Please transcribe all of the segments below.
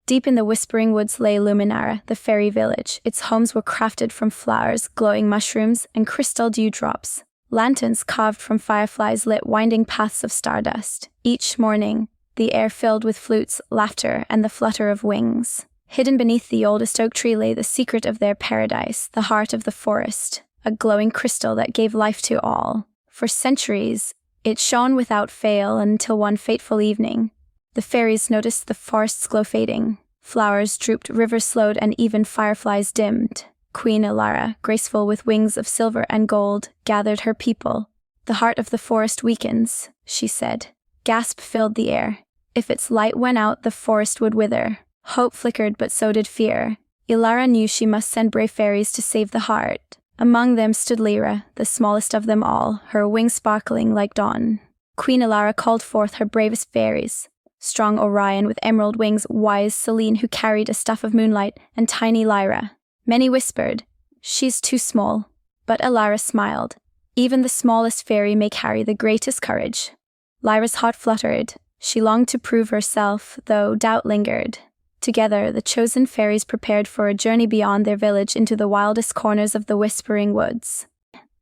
Deep in the whispering woods lay Luminara, the fairy village. Its homes were crafted from flowers, glowing mushrooms, and crystal dewdrops. Lanterns carved from fireflies lit winding paths of stardust. Each morning, the air filled with flutes, laughter, and the flutter of wings. Hidden beneath the oldest oak tree lay the secret of their paradise, the heart of the forest, a glowing crystal that gave life to all. For centuries, it shone without fail until one fateful evening, the fairies noticed the forest's glow fading. Flowers drooped, rivers slowed, and even fireflies dimmed. Queen Ilara, graceful with wings of silver and gold, gathered her people. "The heart of the forest weakens," she said. Gasp filled the air. If its light went out, the forest would wither. Hope flickered, but so did fear. Ilara knew she must send brave fairies to save the heart. Among them stood Lyra, the smallest of them all, her wings sparkling like dawn. Queen Ilara called forth her bravest fairies. Strong Orion with emerald wings, wise Selene who carried a staff of moonlight, and tiny Lyra. Many whispered, "She's too small." But Ilara smiled. Even the smallest fairy may carry the greatest courage. Lyra's heart fluttered. She longed to prove herself, though doubt lingered. Together, the chosen fairies prepared for a journey beyond their village into the wildest corners of the whispering woods.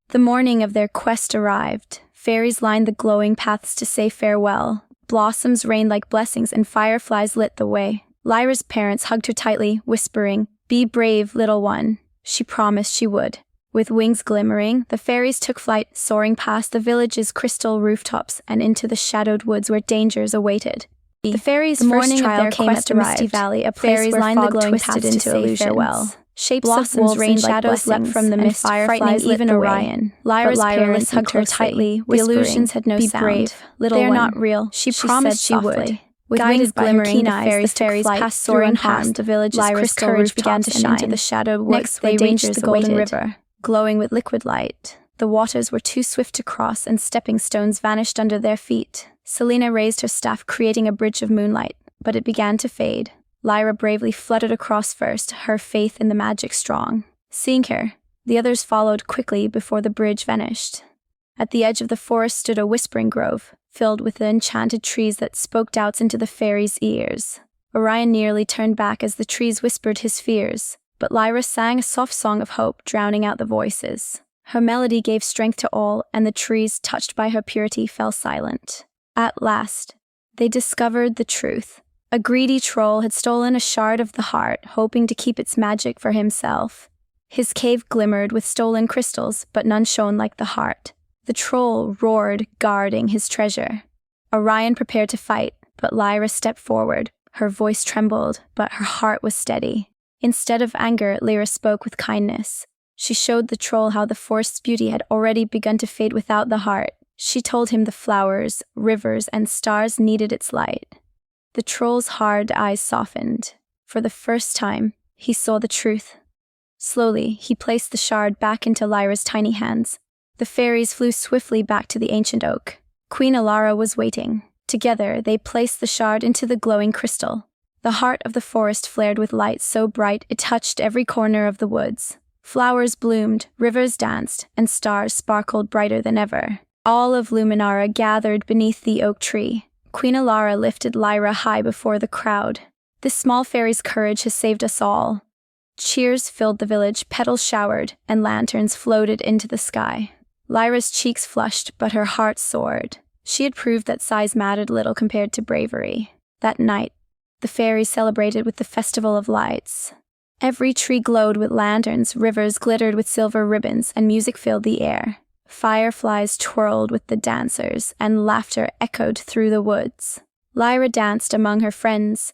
The morning of their quest arrived. Fairies lined the glowing paths to say farewell. Blossoms rained like blessings and fireflies lit the way. Lyra's parents hugged her tightly, whispering, "Be brave, little one." She promised she would. With wings glimmering, the fairies took flight, soaring past the village's crystal rooftops and into the shadowed woods where dangers awaited. The fairies' first trial came at the Misty Valley, a place where fog twisted into illusions. Shapes of wolves and shadows leapt from the mist, frightening even Orion. Lyra's parents hugged her tightly, whispering, "The illusions had no sound. Be brave, little one. They're not real," she promised she would. With wings glimmering, the fairies passed soaring unharmed. The village's crystal courage began to shine into the shadowed woods. Next, they reached the golden river, glowing with liquid light. The waters were too swift to cross, and stepping stones vanished under their feet. Selena raised her staff, creating a bridge of moonlight, but it began to fade. Lyra bravely fluttered across first, her faith in the magic strong. Seeing her, the others followed quickly before the bridge vanished. At the edge of the forest stood a whispering grove, filled with the enchanted trees that spoke doubts into the fairies' ears. Orion nearly turned back as the trees whispered his fears, but Lyra sang a soft song of hope, drowning out the voices. Her melody gave strength to all, and the trees, touched by her purity, fell silent. At last, they discovered the truth. A greedy troll had stolen a shard of the heart, hoping to keep its magic for himself. His cave glimmered with stolen crystals, but none shone like the heart. The troll roared, guarding his treasure. Orion prepared to fight, but Lyra stepped forward. Her voice trembled, but her heart was steady. Instead of anger, Lyra spoke with kindness. She showed the troll how the forest's beauty had already begun to fade without the heart. She told him the flowers, rivers, and stars needed its light. The troll's hard eyes softened. For the first time, he saw the truth. Slowly, he placed the shard back into Lyra's tiny hands. The fairies flew swiftly back to the ancient oak. Queen Ilara was waiting. Together, they placed the shard into the glowing crystal. The heart of the forest flared with light so bright it touched every corner of the woods. Flowers bloomed, rivers danced, and stars sparkled brighter than ever. All of Luminara gathered beneath the oak tree. Queen Ilara lifted Lyra high before the crowd. "This small fairy's courage has saved us all." Cheers filled the village, petals showered, and lanterns floated into the sky. Lyra's cheeks flushed, but her heart soared. She had proved that size mattered little compared to bravery. That night, the fairies celebrated with the Festival of Lights. Every tree glowed with lanterns, rivers glittered with silver ribbons, and music filled the air. Fireflies twirled with the dancers, and laughter echoed through the woods. Lyra danced among her friends,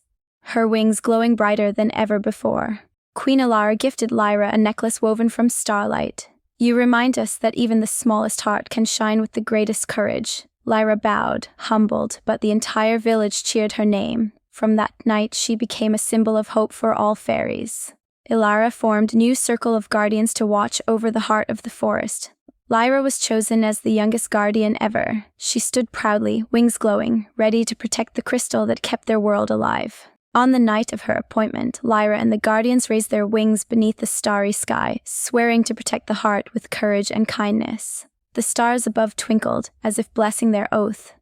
her wings glowing brighter than ever before. Queen Ilara gifted Lyra a necklace woven from starlight. "You remind us that even the smallest heart can shine with the greatest courage." Lyra bowed, humbled, but the entire village cheered her name. From that night, she became a symbol of hope for all fairies. Ilara formed a new circle of guardians to watch over the heart of the forest. Lyra was chosen as the youngest guardian ever. She stood proudly, wings glowing, ready to protect the crystal that kept their world alive. On the night of her appointment, Lyra and the guardians raised their wings beneath the starry sky, swearing to protect the heart with courage and kindness. The stars above twinkled, as if blessing their oath.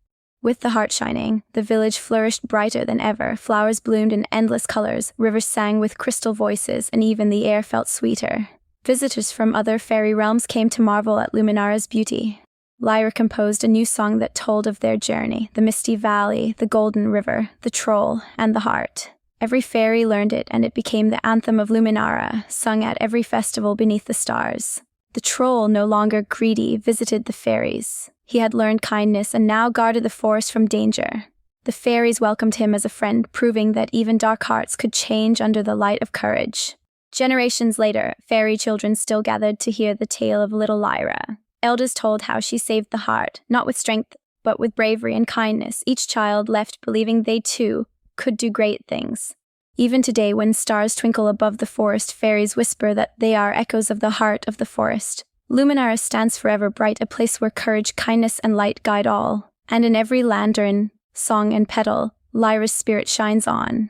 With the heart shining, the village flourished brighter than ever. Flowers bloomed in endless colors, rivers sang with crystal voices, and even the air felt sweeter. Visitors from other fairy realms came to marvel at Luminara's beauty. Lyra composed a new song that told of their journey, the misty valley, the golden river, the troll, and the heart. Every fairy learned it, and it became the anthem of Luminara, sung at every festival beneath the stars. The troll, no longer greedy, visited the fairies. He had learned kindness and now guarded the forest from danger. The fairies welcomed him as a friend, proving that even dark hearts could change under the light of courage. Generations later, fairy children still gathered to hear the tale of little Lyra. Elders told how she saved the heart, not with strength, but with bravery and kindness. Each child left believing they, too, could do great things. Even today, when stars twinkle above the forest, fairies whisper that they are echoes of the heart of the forest. Luminara stands forever bright, a place where courage, kindness, and light guide all. And in every lantern, song, and petal, Lyra's spirit shines on.